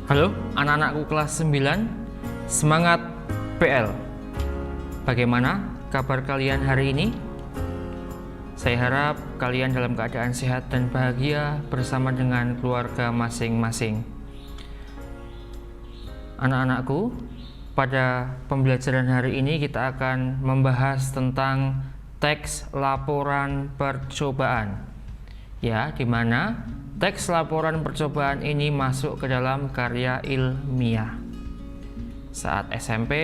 Halo anak-anakku kelas 9, semangat PL. Bagaimana kabar kalian hari ini? Saya harap kalian dalam keadaan sehat dan bahagia bersama dengan keluarga masing-masing. Anak-anakku, pada pembelajaran hari ini kita akan membahas tentang teks laporan percobaan. Ya, di mana teks laporan percobaan ini masuk ke dalam karya ilmiah. Saat SMP,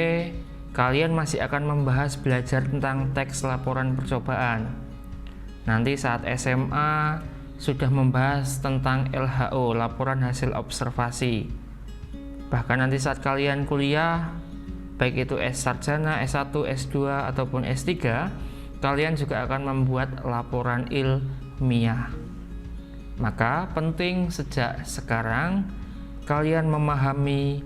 kalian masih akan membahas belajar tentang teks laporan percobaan. Nanti saat SMA sudah membahas tentang LHO, laporan hasil observasi. Bahkan nanti saat kalian kuliah, baik itu S-sarjana, S1, S2 ataupun S3, kalian juga akan membuat laporan ilmiah. Maka penting sejak sekarang kalian memahami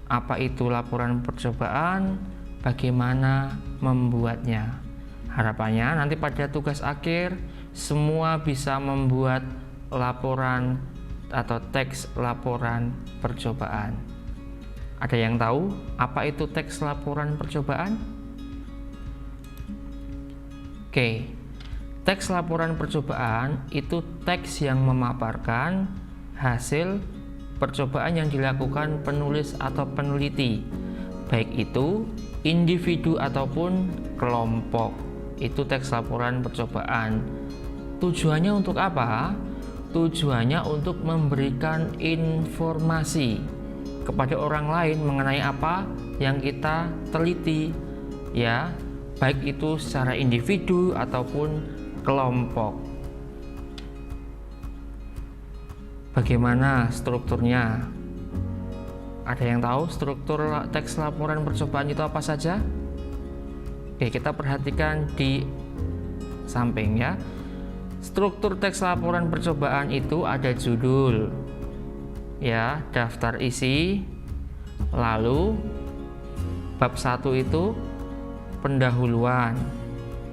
apa itu laporan percobaan, bagaimana membuatnya. Harapannya nanti pada tugas akhir semua bisa membuat laporan atau teks laporan percobaan. Ada yang tahu apa itu teks laporan percobaan? Oke. Teks laporan percobaan itu teks yang memaparkan hasil percobaan yang dilakukan penulis atau peneliti, baik itu individu ataupun kelompok. Itu teks laporan percobaan. Tujuannya untuk apa? Tujuannya untuk memberikan informasi kepada orang lain mengenai apa yang kita teliti, ya, baik itu secara individu ataupun kelompok. Bagaimana strukturnya? Ada yang tahu struktur teks laporan percobaan itu apa saja? Oke, kita perhatikan di samping ya. Struktur teks laporan percobaan itu ada judul, ya, daftar isi, lalu bab 1 itu pendahuluan.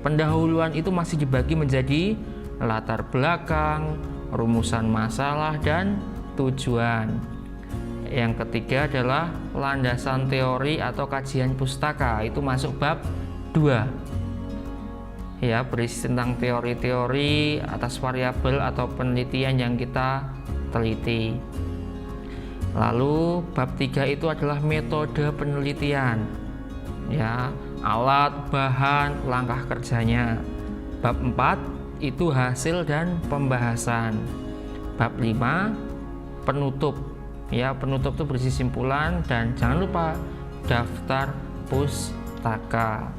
Pendahuluan itu masih dibagi menjadi latar belakang, rumusan masalah, dan tujuan. Yang ketiga adalah landasan teori atau kajian pustaka, itu masuk bab 2. Ya, berisi tentang teori-teori atas variabel atau penelitian yang kita teliti. Lalu bab 3 itu adalah metode penelitian. Ya, alat, bahan, langkah kerjanya. Bab 4 itu hasil dan pembahasan. Bab 5 penutup. Ya, penutup itu berisi simpulan, dan jangan lupa daftar pustaka.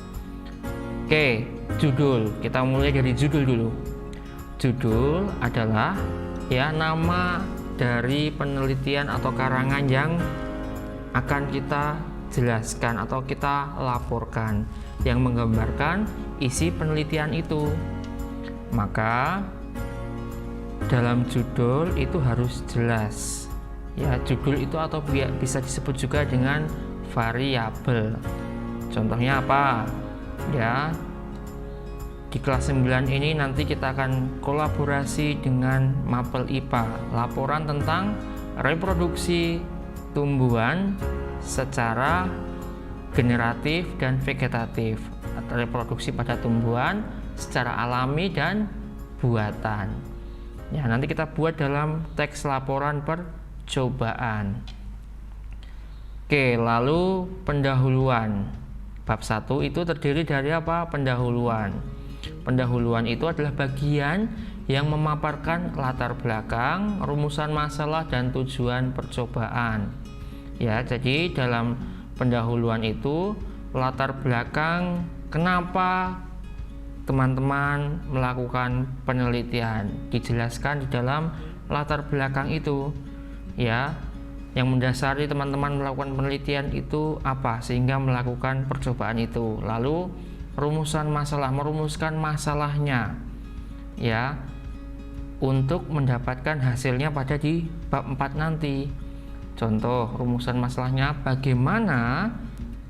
Oke, judul. Kita mulai dari judul dulu. Judul adalah ya nama dari penelitian atau karangan yang akan kita jelaskan atau kita laporkan, yang menggambarkan isi penelitian itu. Maka dalam judul itu harus jelas. Ya, judul itu atau bisa disebut juga dengan variabel. Contohnya apa? Ya, di kelas 9 ini nanti kita akan kolaborasi dengan Mapel IPA, laporan tentang reproduksi tumbuhan secara generatif dan vegetatif, atau reproduksi pada tumbuhan secara alami dan buatan. Ya, nanti kita buat dalam teks laporan percobaan. Oke, lalu pendahuluan. Bab 1 itu terdiri dari apa? Pendahuluan. Pendahuluan itu adalah bagian yang memaparkan latar belakang, rumusan masalah, dan tujuan percobaan. Ya, jadi dalam pendahuluan itu latar belakang kenapa teman-teman melakukan penelitian dijelaskan di dalam latar belakang itu, ya, yang mendasari teman-teman melakukan penelitian itu apa sehingga melakukan percobaan itu. Lalu rumusan masalah, merumuskan masalahnya, ya, untuk mendapatkan hasilnya pada di bab 4 nanti. Contoh rumusan masalahnya, bagaimana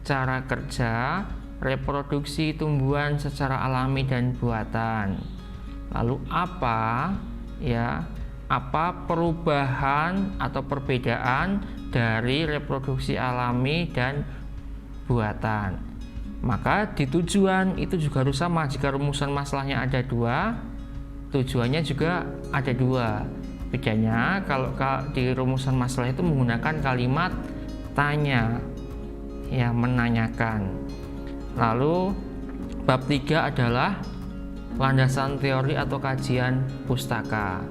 cara kerja reproduksi tumbuhan secara alami dan buatan. Lalu apa ya apa perubahan atau perbedaan dari reproduksi alami dan buatan. Maka di tujuan itu juga harus sama. Jika rumusan masalahnya ada dua, tujuannya juga ada dua. Bedanya kalau di rumusan masalah itu menggunakan kalimat tanya, ya, menanyakan. Lalu bab 3 adalah landasan teori atau kajian pustaka.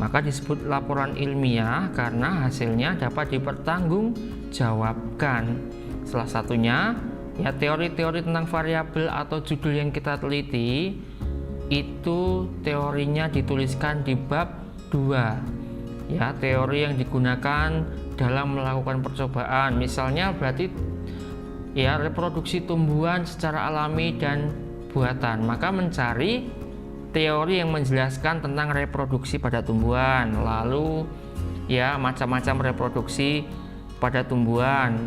Maka disebut laporan ilmiah karena hasilnya dapat dipertanggungjawabkan. Salah satunya ya teori-teori tentang variabel atau judul yang kita teliti itu teorinya dituliskan di bab 2. Ya, teori yang digunakan dalam melakukan percobaan. Misalnya berarti ya reproduksi tumbuhan secara alami dan buatan. Maka mencari teori yang menjelaskan tentang reproduksi pada tumbuhan, lalu ya macam-macam reproduksi pada tumbuhan.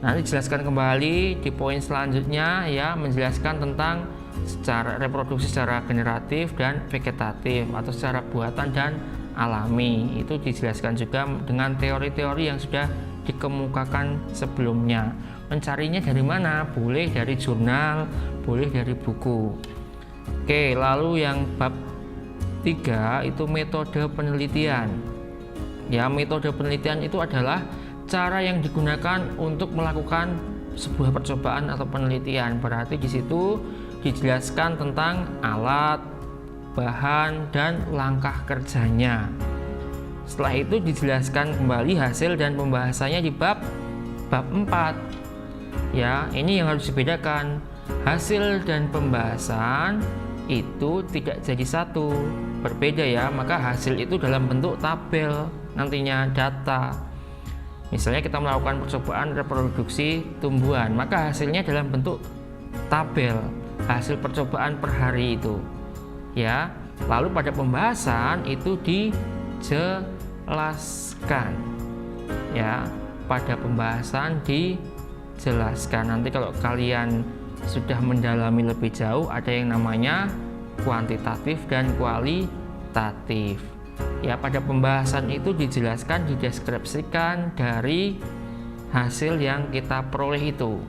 Nanti dijelaskan kembali di poin selanjutnya, ya, menjelaskan tentang secara reproduksi secara generatif dan vegetatif atau secara buatan dan alami. Itu dijelaskan juga dengan teori-teori yang sudah dikemukakan sebelumnya. Mencarinya dari mana? Boleh dari jurnal, boleh dari buku. Oke, lalu yang bab 3 itu metode penelitian. Ya, metode penelitian itu adalah cara yang digunakan untuk melakukan sebuah percobaan atau penelitian. Berarti di situ dijelaskan tentang alat, bahan, dan langkah kerjanya. Setelah itu dijelaskan kembali hasil dan pembahasannya di bab 4. Ya, ini yang harus dibedakan. Hasil dan pembahasan itu tidak jadi satu, berbeda ya. Maka hasil itu dalam bentuk tabel, nantinya data. Misalnya kita melakukan percobaan reproduksi tumbuhan, maka hasilnya dalam bentuk tabel, hasil percobaan per hari itu, ya. Lalu pada pembahasan itu dijelaskan, ya. Pada pembahasan dijelaskan. Nanti kalau kalian sudah mendalami lebih jauh, ada yang namanya kuantitatif dan kualitatif. Ya, pada pembahasan itu dijelaskan, dideskripsikan dari hasil yang kita peroleh itu.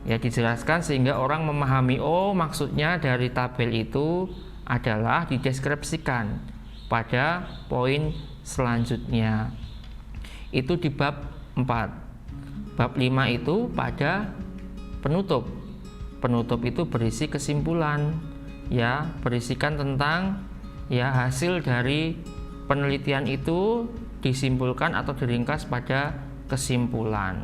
Ya, dijelaskan sehingga orang memahami, oh maksudnya dari tabel itu adalah dideskripsikan pada poin selanjutnya. Itu di bab 4. Bab 5 itu pada penutup. Penutup itu berisi kesimpulan, ya, berisikan tentang ya hasil dari penelitian itu disimpulkan atau diringkas pada kesimpulan.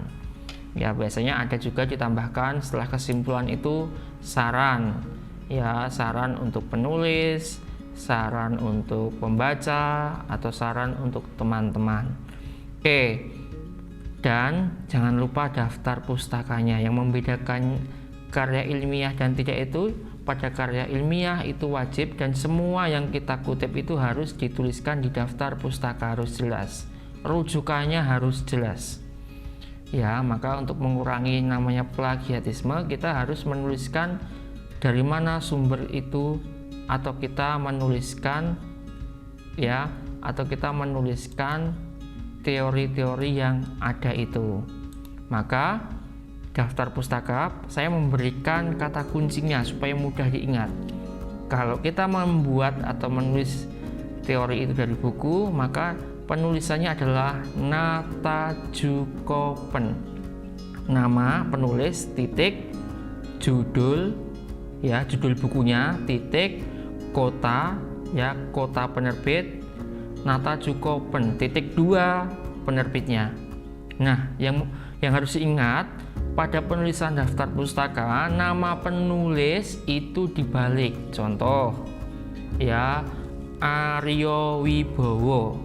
Ya, biasanya ada juga ditambahkan setelah kesimpulan itu saran, ya, saran untuk penulis, saran untuk pembaca, atau saran untuk teman-teman. Oke, dan jangan lupa daftar pustakanya. Yang membedakan karya ilmiah dan tidak itu, pada karya ilmiah itu wajib dan semua yang kita kutip itu harus dituliskan di daftar pustaka, harus jelas, rujukannya harus jelas. Ya, maka untuk mengurangi namanya plagiatisme, kita harus menuliskan dari mana sumber itu, atau kita menuliskan ya, atau kita menuliskan teori-teori yang ada itu. Maka daftar pustaka saya memberikan kata kuncinya supaya mudah diingat. Kalau kita membuat atau menulis teori itu dari buku, maka penulisannya adalah Natajukopen. Nama penulis titik, judul ya, judul bukunya titik, kota ya, kota penerbit, Natajukopen titik 2 penerbitnya. Nah, yang harus diingat pada penulisan daftar pustaka, nama penulis itu dibalik. Contoh ya, Aryo Wibowo,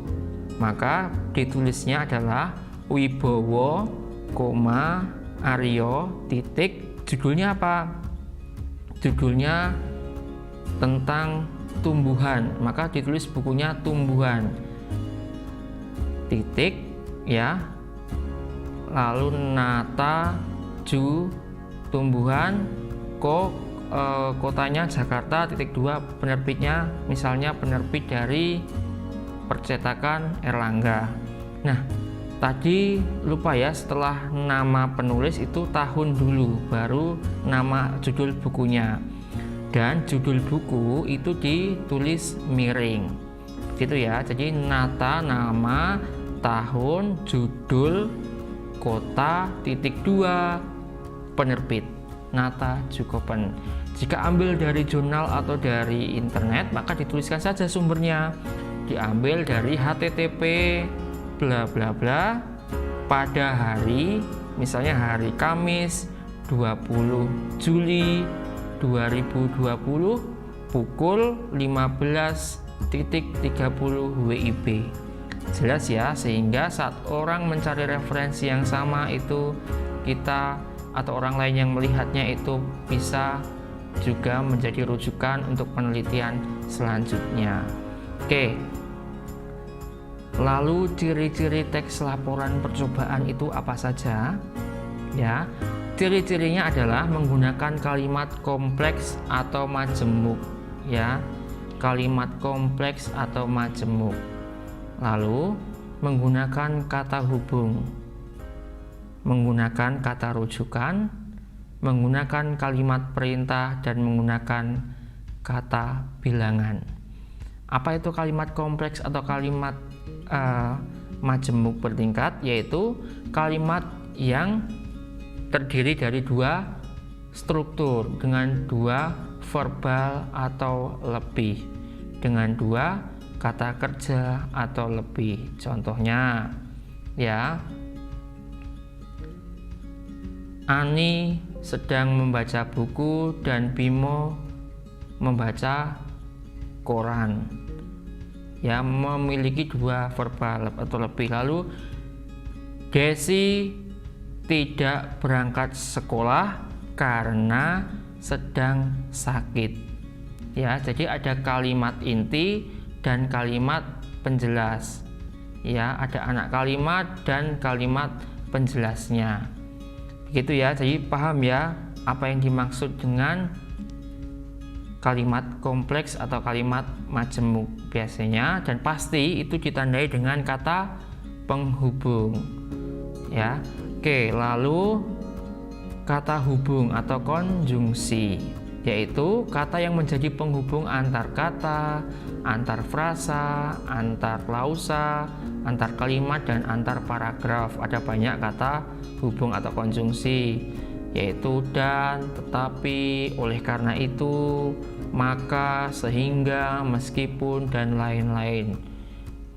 maka ditulisnya adalah Wibowo, Aryo titik, judulnya apa? Judulnya tentang tumbuhan, maka ditulis bukunya tumbuhan titik ya, lalu Nata Ju tumbuhan, kotanya Jakarta titik 2, penerbitnya misalnya penerbit dari percetakan Erlangga. Nah, tadi lupa ya, setelah nama penulis itu tahun dulu, baru nama judul bukunya. Dan judul buku itu ditulis miring, gitu ya. Jadi nata, nama, tahun, judul, kota, titik 2, penerbit, Nata Djokoven. Jika ambil dari jurnal atau dari internet, maka dituliskan saja sumbernya. Diambil dari HTTP bla bla bla pada hari, misalnya hari Kamis 20 Juli 2020 pukul 15.30 WIB. Jelas ya, sehingga saat orang mencari referensi yang sama itu kita atau orang lain yang melihatnya itu bisa juga menjadi rujukan untuk penelitian selanjutnya. Oke. Lalu ciri-ciri teks laporan percobaan itu apa saja? Ya, ciri-cirinya adalah menggunakan kalimat kompleks atau majemuk, ya. Kalimat kompleks atau majemuk. Lalu menggunakan kata hubung, menggunakan kata rujukan, menggunakan kalimat perintah, dan menggunakan kata bilangan. Apa itu kalimat kompleks atau kalimat majemuk bertingkat? Yaitu kalimat yang terdiri dari 2 struktur dengan 2 verbal atau lebih, dengan 2 kata kerja atau lebih. Contohnya ya, Ani sedang membaca buku dan Bimo membaca koran. Ya, memiliki 2 verbal atau lebih. Lalu Desi tidak berangkat sekolah karena sedang sakit. Ya, jadi ada kalimat inti dan kalimat penjelas. Ya, ada anak kalimat dan kalimat penjelasnya. Begitu ya. Jadi paham ya apa yang dimaksud dengan kalimat kompleks atau kalimat majemuk biasanya, dan pasti itu ditandai dengan kata penghubung. Ya. Oke, lalu kata hubung atau konjungsi, yaitu kata yang menjadi penghubung antar kata, antar frasa, antar klausa, antar kalimat, dan antar paragraf. Ada banyak kata hubung atau konjungsi, yaitu dan, tetapi, oleh karena itu, maka, sehingga, meskipun, dan lain-lain.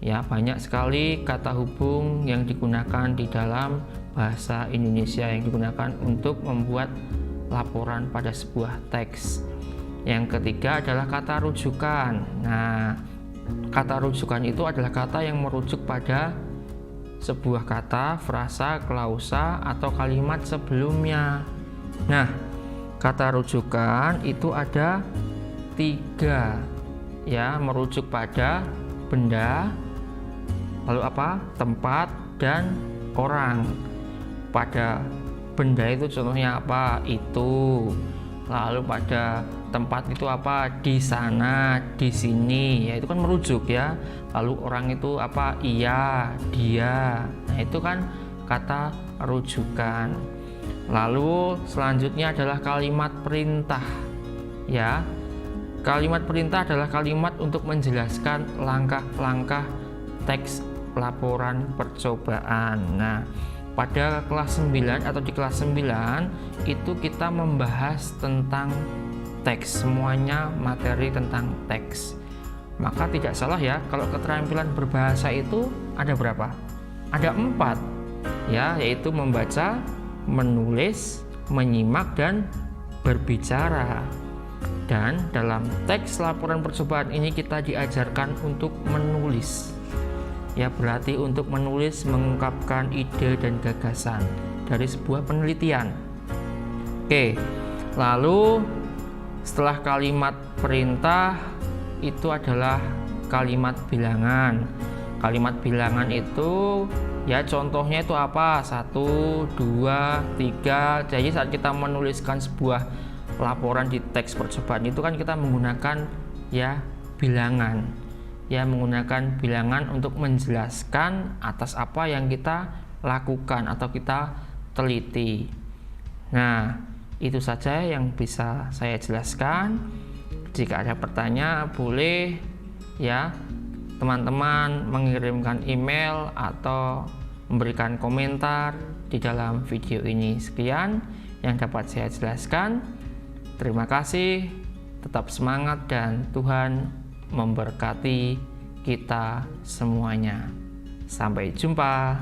Ya, banyak sekali kata hubung yang digunakan di dalam bahasa Indonesia yang digunakan untuk membuat laporan pada sebuah teks. Yang ketiga adalah kata rujukan. Nah, kata rujukan itu adalah kata yang merujuk pada sebuah kata, frasa, klausa, atau kalimat sebelumnya. Nah, kata rujukan itu ada 3, ya, merujuk pada benda, lalu apa? Tempat dan orang. Pada benda itu contohnya apa? Itu. Lalu pada tempat itu apa? Di sana, di sini. Ya, itu kan merujuk ya. Lalu orang itu apa? Ia, dia. Nah, itu kan kata rujukan. Lalu selanjutnya adalah kalimat perintah. Ya. Kalimat perintah adalah kalimat untuk menjelaskan langkah-langkah teks laporan percobaan. Nah, pada kelas 9 atau di kelas 9 itu kita membahas tentang teks, semuanya materi tentang teks. Maka tidak salah ya kalau keterampilan berbahasa itu ada berapa? Ada 4 ya, yaitu membaca, menulis, menyimak, dan berbicara. Dan dalam teks laporan percobaan ini kita diajarkan untuk menulis. Ya, berarti untuk menulis mengungkapkan ide dan gagasan dari sebuah penelitian. Oke, lalu setelah kalimat perintah itu adalah kalimat bilangan. Kalimat bilangan itu ya contohnya itu apa? 1, 2, 3. Jadi saat kita menuliskan sebuah laporan di teks percobaan itu kan kita menggunakan ya bilangan. ya menggunakan bilangan untuk menjelaskan atas apa yang kita lakukan atau kita teliti. Nah, itu saja yang bisa saya jelaskan. Jika ada pertanyaan boleh ya teman-teman mengirimkan email atau memberikan komentar di dalam video ini. Sekian yang dapat saya jelaskan. Terima kasih, tetap semangat dan Tuhan memberkati kita semuanya. Sampai jumpa.